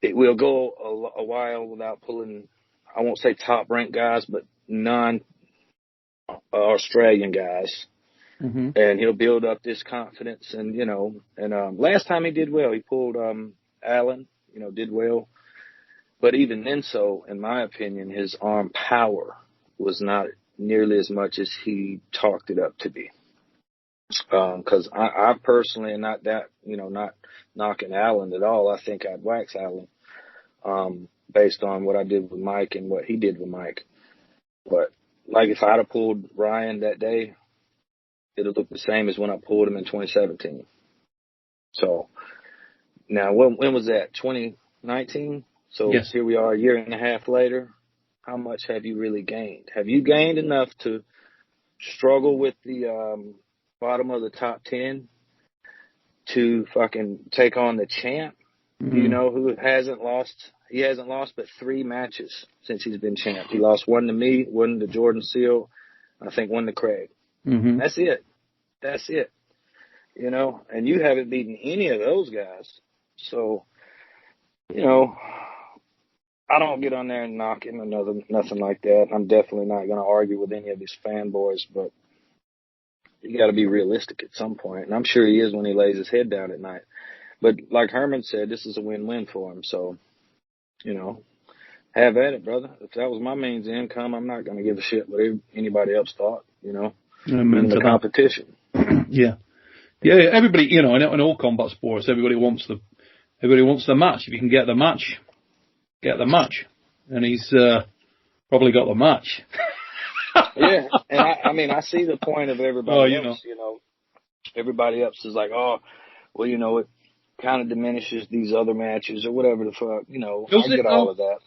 it will go a while without pulling, I won't say top ranked guys, but non-Australian guys. Mm-hmm. And he'll build up this confidence. And, last time he did well, he pulled Allen, did well. But even then, in my opinion, his arm power was not nearly as much as he talked it up to be. Because I personally, and not that, not knocking Allen at all, I think I'd wax Allen based on what I did with Mike and what he did with Mike. But, like, if I'd have pulled Ryan that day, it'll look the same as when I pulled him in 2017. So, now, when was that? 2019? So, yes. Here we are a year and a half later. How much have you really gained? Have you gained enough to struggle with the bottom of the top 10 to fucking take on the champ, who hasn't lost? He hasn't lost but 3 matches since he's been champ. He lost 1 to me, 1 to Jordan Seal, I think 1 to Craig. Mm-hmm. That's it. And you haven't beaten any of those guys. So, I don't get on there and knock him or nothing like that. I'm definitely not going to argue with any of these fanboys, but you got to be realistic at some point. And I'm sure he is when he lays his head down at night. But like Herman said, this is a win-win for him. So, have at it, brother. If that was my means of income, I'm not going to give a shit what anybody else thought, in the competition. Yeah. Yeah, everybody, in all combat sports, everybody wants the match. If you can get the match, get the match. And he's probably got the match. Yeah, and I see the point of everybody else. Everybody else is like, oh, well, it kind of diminishes these other matches or whatever the fuck. I get all of that.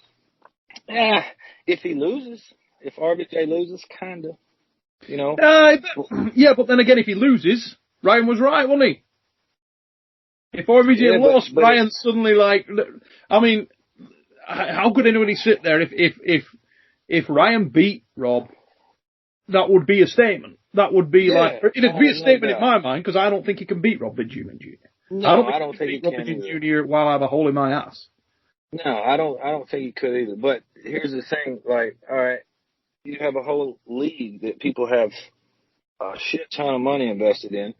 Yeah, if he loses, if RBJ loses, kind of, yeah, but then again, if he loses, Ryan was right, wasn't he? If RBJ lost, Ryan's suddenly like, I mean, how could anybody sit there if Ryan beat Rob? That would be a statement. That would be it'd be a statement in my mind, because I don't think he can beat Rob Benjamin Jr. No, I don't think he can Rob Benjamin Jr. while I have a hole in my ass. No, I don't think he could either. But here's the thing, like, all right, you have a whole league that people have a shit ton of money invested in.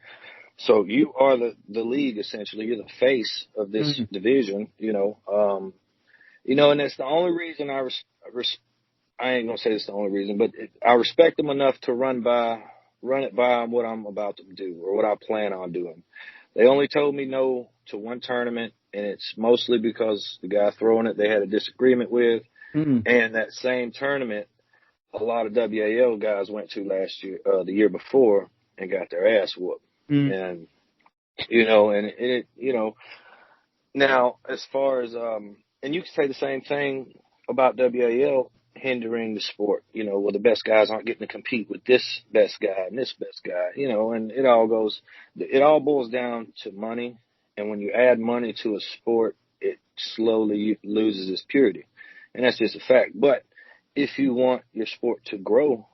So you are the league, essentially. You're the face of this division, and that's the only reason I ain't going to say it's the only reason, but I respect them enough to run it by them what I'm about to do or what I plan on doing. They only told me no to 1 tournament, and it's mostly because the guy throwing it they had a disagreement with. And that same tournament, a lot of WAL guys went to last year, the year before, and got their ass whooped. And, now as far as, and you can say the same thing about WAL hindering the sport, well, the best guys aren't getting to compete with this best guy and this best guy, and it all boils down to money. And when you add money to a sport, it slowly loses its purity. And that's just a fact. But if you want your sport to grow,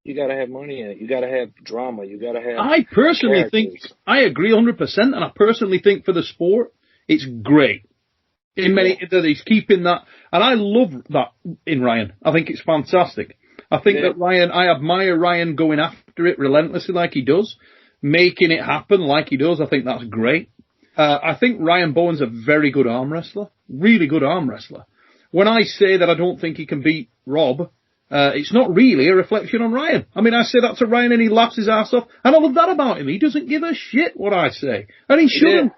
you got to have money in it. You got to have drama. You got to have. I personally think, I agree 100%, and I personally think for the sport, it's great. That he's keeping that, and I love that in Ryan. I think it's fantastic. I think that Ryan, I admire Ryan going after it relentlessly like he does, making it happen like he does. I think that's great. I think Ryan Bowen's a very good arm wrestler, really good arm wrestler. When I say that I don't think he can beat Rob, it's not really a reflection on Ryan. I mean, I say that to Ryan and he laughs his ass off, and I love that about him. He doesn't give a shit what I say, and he shouldn't.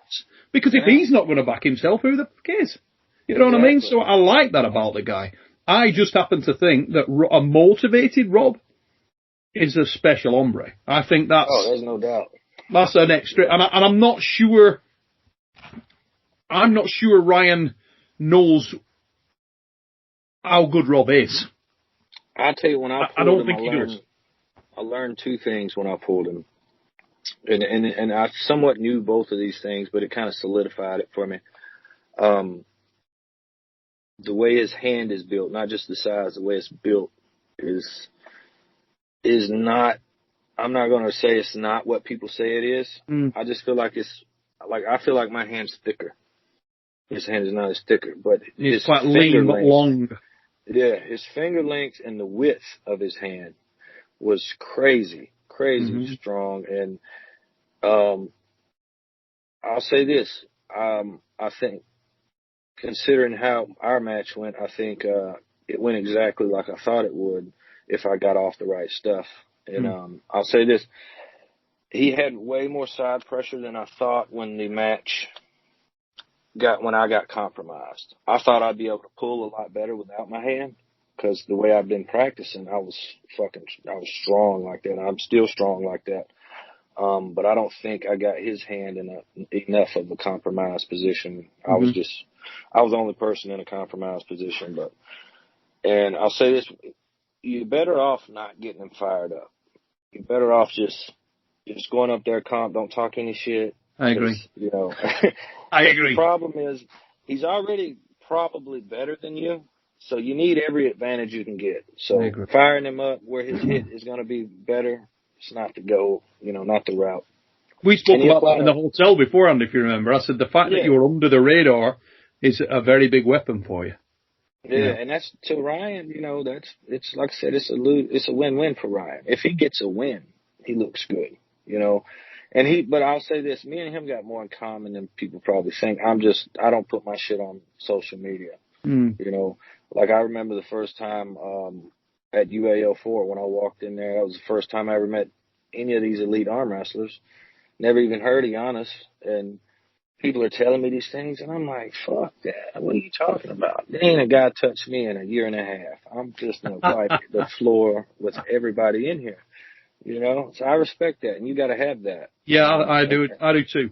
Because if he's not going to back himself, who the fuck is? You know what I mean? So I like that about the guy. I just happen to think that a motivated Rob is a special hombre. I think that's... Oh, there's no doubt. That's an extra... And I'm not sure... I'm not sure Ryan knows how good Rob is. I'll tell you, when I pulled him, I don't think he does. I learned 2 things when I pulled him. And I somewhat knew both of these things, but it kind of solidified it for me. The way his hand is built, not just the size, the way it's built is not I'm not going to say it's not what people say it is. I just feel like I feel like my hand's thicker. His hand is not as thicker, but it's quite lean but long. Yeah, his finger length and the width of his hand was crazy strong. And I'll say this, I think, considering how our match went, I think it went exactly like I thought it would if I got off the right stuff. And I'll say this, he had way more side pressure than I thought when the match when I got compromised. I thought I'd be able to pull a lot better without my hand, because the way I've been practicing, I was strong like that. I'm still strong like that. But I don't think I got his hand in enough of a compromised position. I was the only person in a compromised position. And I'll say this, you're better off not getting him fired up. You're better off just going up there, don't talk any shit. I agree. You know, I agree. The problem is he's already probably better than you, so you need every advantage you can get. So firing him up where his hit is going to be better, it's not the goal, not the route. We spoke about that in the hotel beforehand, if you remember. I said the fact that you were under the radar is a very big weapon for you. Yeah, and that's to Ryan. It's like I said, it's a win-win for Ryan. If he gets a win, he looks good. But I'll say this, me and him got more in common than people probably think. I don't put my shit on social media. Like I remember the first time at UAL4 when I walked in there, that was the first time I ever met any of these elite arm wrestlers. Never even heard of Giannis, and people are telling me these things, and I'm like, fuck that. What are you talking about? There ain't a guy touched me in a year and a half. I'm just going to wipe the floor with everybody in here. So I respect that, and you got to have that. Yeah, I do. I do too.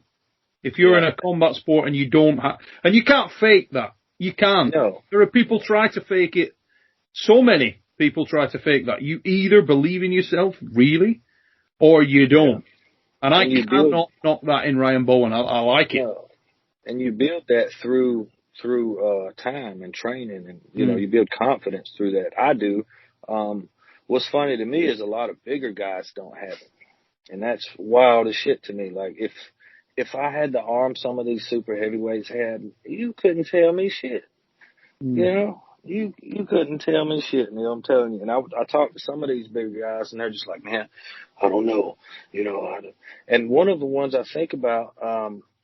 If you're in a combat sport and you don't have, and you can't fake that. You can't. No. There are people try to fake it. So many people try to fake that. You either believe in yourself, really, or you don't. And I cannot knock that in Ryan Bowen. I like it. No. And you build that through time and training, and you build confidence through that. I do. What's funny to me is a lot of bigger guys don't have it, and that's wild as shit to me. Like if I had the arm some of these super heavyweights had, you couldn't tell me shit. You couldn't tell me shit, Neil. I'm telling you. And I talk to some of these bigger guys, and they're just like, man, I don't know. And one of the ones I think about,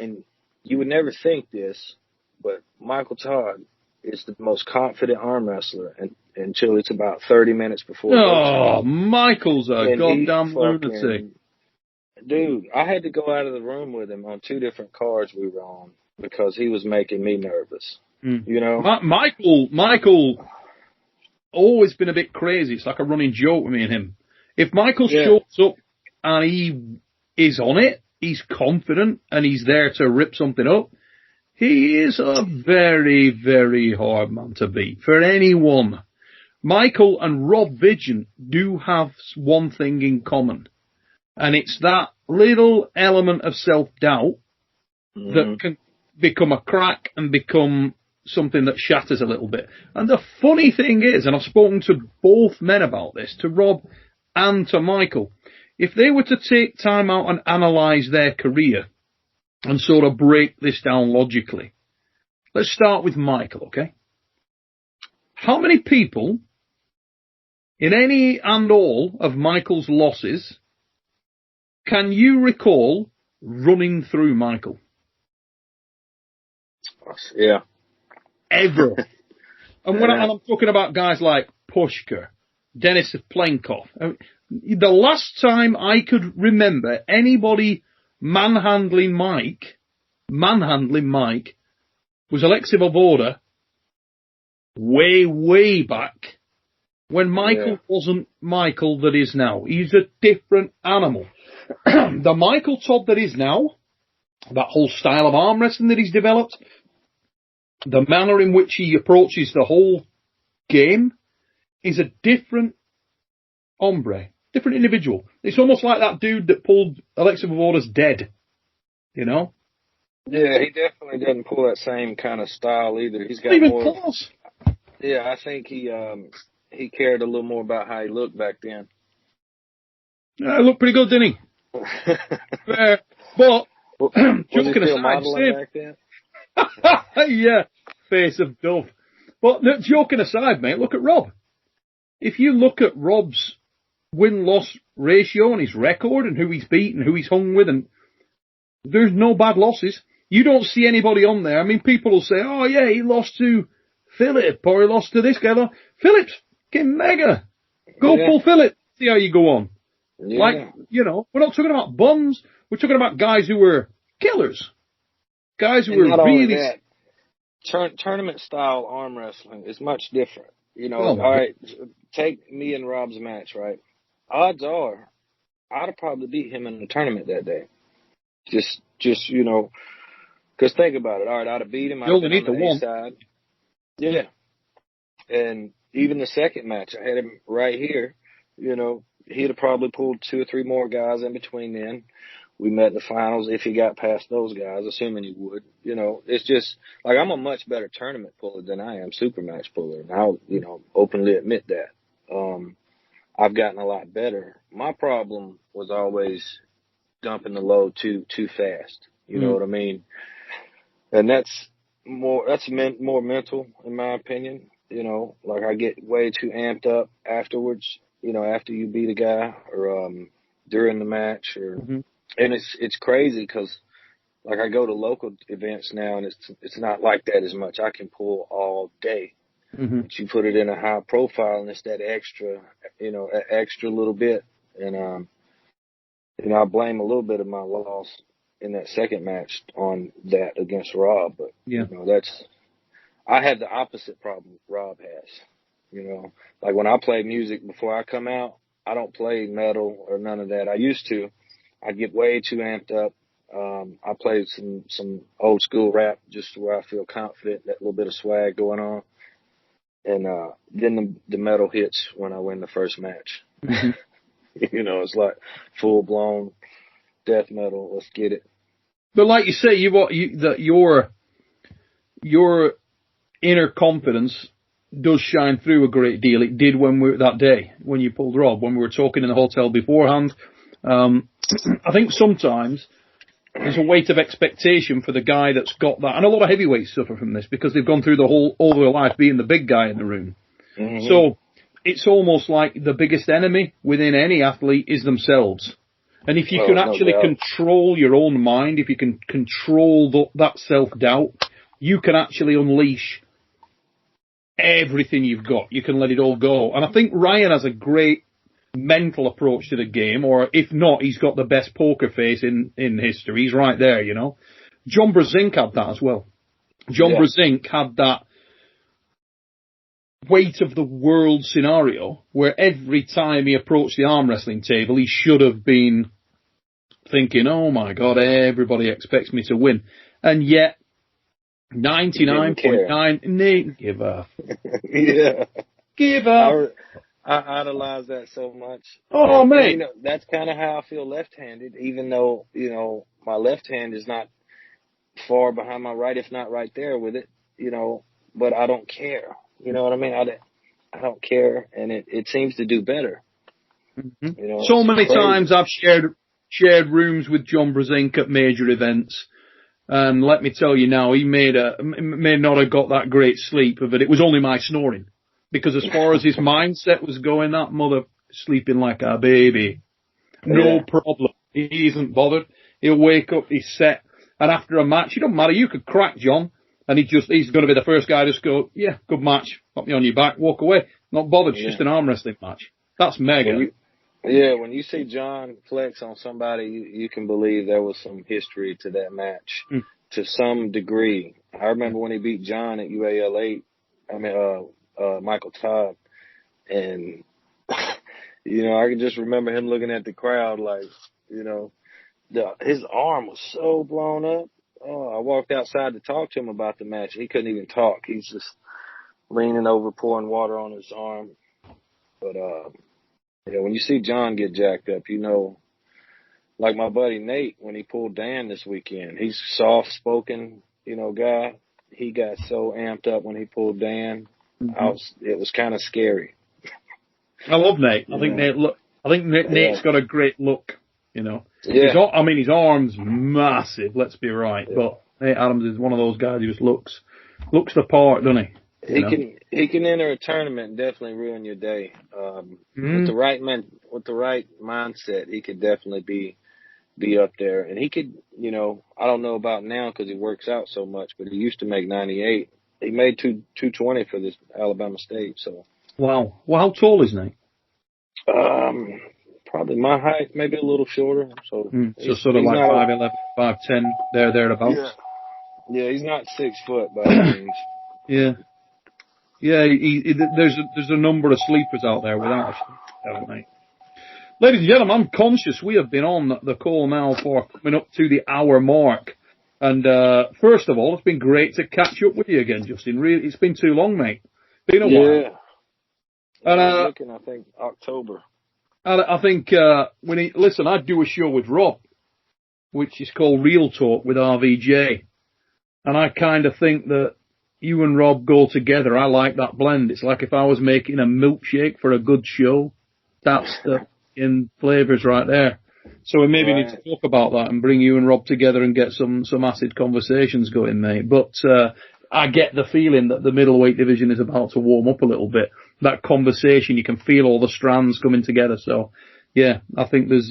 and you would never think this, but Michael Todd is the most confident arm wrestler until it's about 30 minutes before. Oh, Michael's a goddamn lunatic. Dude, I had to go out of the room with him on 2 different cards we were on because he was making me nervous. Michael always been a bit crazy. It's like a running joke with me and him. If Michael shows up and he is on it, he's confident, and he's there to rip something up, he is a very, very hard man to beat for anyone. Michael and Rob Vigent do have one thing in common, and it's that little element of self-doubt that can become a crack and become something that shatters a little bit. And the funny thing is, and I've spoken to both men about this, to Rob and to Michael, if they were to take time out and analyse their career and sort of break this down logically, let's start with Michael, okay? How many people in any and all of Michael's losses can you recall running through Michael? Yeah. Ever. And when I'm talking about guys like Pushka, Denis Plenkov, the last time I could remember anybody manhandling Mike was Alexei Vovoda way, way back when Michael wasn't Michael that is now. He's a different animal. The Michael Todd that is now, that whole style of arm wrestling that he's developed, the manner in which he approaches the whole game is a different hombre, different individual. It's almost like that dude that pulled Alexei Vovoda's dead, Yeah, he definitely doesn't pull that same kind of style either. He's got not even more close. Yeah, I think he cared a little more about how he looked back then. Looked pretty good, didn't he? But Was he joking still aside, modeling back then? yeah, face of dove. But no, joking aside, mate, look at Rob. If you look at Rob's win-loss ratio and his record and who he's beaten, who he's hung with, and there's no bad losses. You don't see anybody on there. I mean, people will say, oh yeah, he lost to Philip, or he lost to this guy. Philip's fucking mega. Go pull Philip. See how you go on. Yeah. Like, you know, we're not talking about bums. We're talking about guys who were killers. Guys who were not really... only that, tournament style arm wrestling is much different. You know, Oh, all right, take me and Rob's match, right? Odds are I'd have probably beat him in the tournament that day. Just you know, because think about it. All right, I'd have beat him. I'd have been on the A side. Yeah. And even the second match, I had him right here. You know, he'd have probably pulled 2 or 3 more guys in between then. We met in the finals if he got past those guys, assuming he would. You know, it's just like I'm a much better tournament puller than I am super match puller. And I'll, you know, openly admit that. I've gotten a lot better. My problem was always dumping the load too fast. You know what I mean? And that's more mental in my opinion. You know, like I get way too amped up afterwards, you know, after you beat a guy or during the match or and it's crazy because like I go to local events now and it's not like that as much. I can pull all day. But you put it in a high profile and it's that extra, you know, extra little bit. And you know, I blame a little bit of my loss in that second match on that against Rob, but you know, I had the opposite problem Rob has. You know, like when I play music before I come out, I don't play metal or none of that. I used to. I get way too amped up. I play some old school rap just where I feel confident, that little bit of swag going on. And then the metal hits when I win the first match. You know, it's like full blown death metal. Let's get it. But like you say, your inner confidence does shine through a great deal. It did that day when you pulled Rob, when we were talking in the hotel beforehand. I think sometimes there's a weight of expectation for the guy that's got that, and a lot of heavyweights suffer from this because they've gone through all their life being the big guy in the room. So it's almost like the biggest enemy within any athlete is themselves. And if you can actually control your own mind, if you can control that self-doubt, you can actually unleash everything you've got. You can let it all go. And I think Ryan has a great mental approach to the game, or if not, he's got the best poker face in history. He's right there, you know. John Brzezinski had that as well. John Brzezinski had that weight of the world scenario where every time he approached the arm wrestling table, he should have been thinking, oh my God, everybody expects me to win. And yet, 99.9, give up. Give up. I idolize that so much. Oh, mate. You know, that's kind of how I feel left-handed, even though, you know, my left hand is not far behind my right, if not right there with it, you know, but I don't care. You know what I mean? I don't care, and it seems to do better. You know, so many times I've shared rooms with John Brzezinski at major events, and let me tell you now, he may not have got that great sleep, but it was only my snoring. Because as far as his mindset was going, that mother sleeping like a baby. No problem. He isn't bothered. He'll wake up, he's set. And after a match, it doesn't matter, you could crack John, and he's going to be the first guy to just go, yeah, good match, put me on your back, walk away. Not bothered, it's just an arm wrestling match. That's mega. When you see John flex on somebody, you can believe there was some history to that match to some degree. I remember when he beat John at UAL 8, Michael Todd, and you know, I can just remember him looking at the crowd like, you know, his arm was so blown up. Oh, I walked outside to talk to him about the match. He couldn't even talk. He's just leaning over, pouring water on his arm. But when you see John get jacked up, you know, like my buddy Nate when he pulled Dan this weekend. He's a soft-spoken, you know, guy. He got so amped up when he pulled Dan. It was kind of scary. I love Nate. I think I think Nate's got a great look, you know. Yeah. His arm's massive, let's be right, but Nate Adams is one of those guys who just looks the part, doesn't he? He can enter a tournament and definitely ruin your day. With the right mindset, he could definitely be up there. And he could, you know, I don't know about now because he works out so much, but he used to make 98. He made 220 for this Alabama State. So. Wow. Well, how tall is Nate? Probably my height, maybe a little shorter. So, so sort of like 5'11", 5'10", thereabouts. Yeah, he's not 6 foot by any means. Yeah. Yeah, there's a number of sleepers out there without a mate. Ladies and gentlemen, I'm conscious we have been on the call now for coming up to the hour mark. And first of all, it's been great to catch up with you again, Justin. Really, it's been too long, mate. Been a while. Yeah. And I think October. I think listen, I do a show with Rob, which is called Real Talk with RVJ. And I kind of think that you and Rob go together. I like that blend. It's like if I was making a milkshake for a good show. That's the in flavors right there. So we maybe need to talk about that and bring you and Rob together and get some acid conversations going, mate. But I get the feeling that the middleweight division is about to warm up a little bit. That conversation, you can feel all the strands coming together. So, yeah, I think there's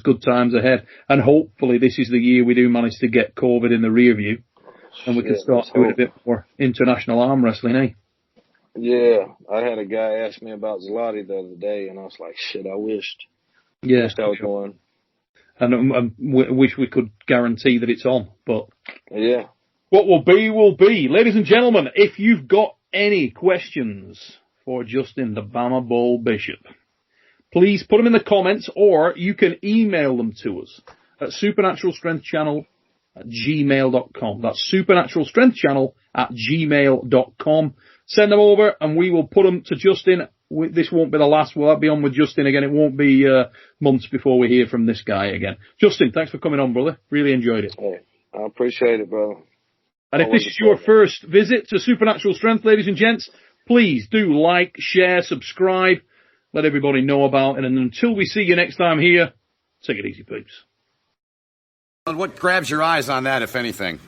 good times ahead. And hopefully this is the year we do manage to get COVID in the rear view. And we can start doing a bit more international arm wrestling, eh? Yeah, I had a guy ask me about Zlotty the other day, and I was like, shit, I wished I was going. And wish we could guarantee that it's on, but yeah. What will be, will be. Ladies and gentlemen, if you've got any questions for Justin the Bama Bull Bishop, please put them in the comments, or you can email them to us at supernaturalstrengthchannel@gmail.com. That's supernaturalstrengthchannel@gmail.com. Send them over and we will put them to Justin. This won't be the last. We'll be on with Justin again. It won't be months before we hear from this guy again. Justin, thanks for coming on, brother. Really enjoyed it. Hey, I appreciate it, bro. And if this is your first visit to Supernatural Strength, ladies and gents, please do like, share, subscribe. Let everybody know about it. And until we see you next time here, take it easy, peeps. What grabs your eyes on that, if anything?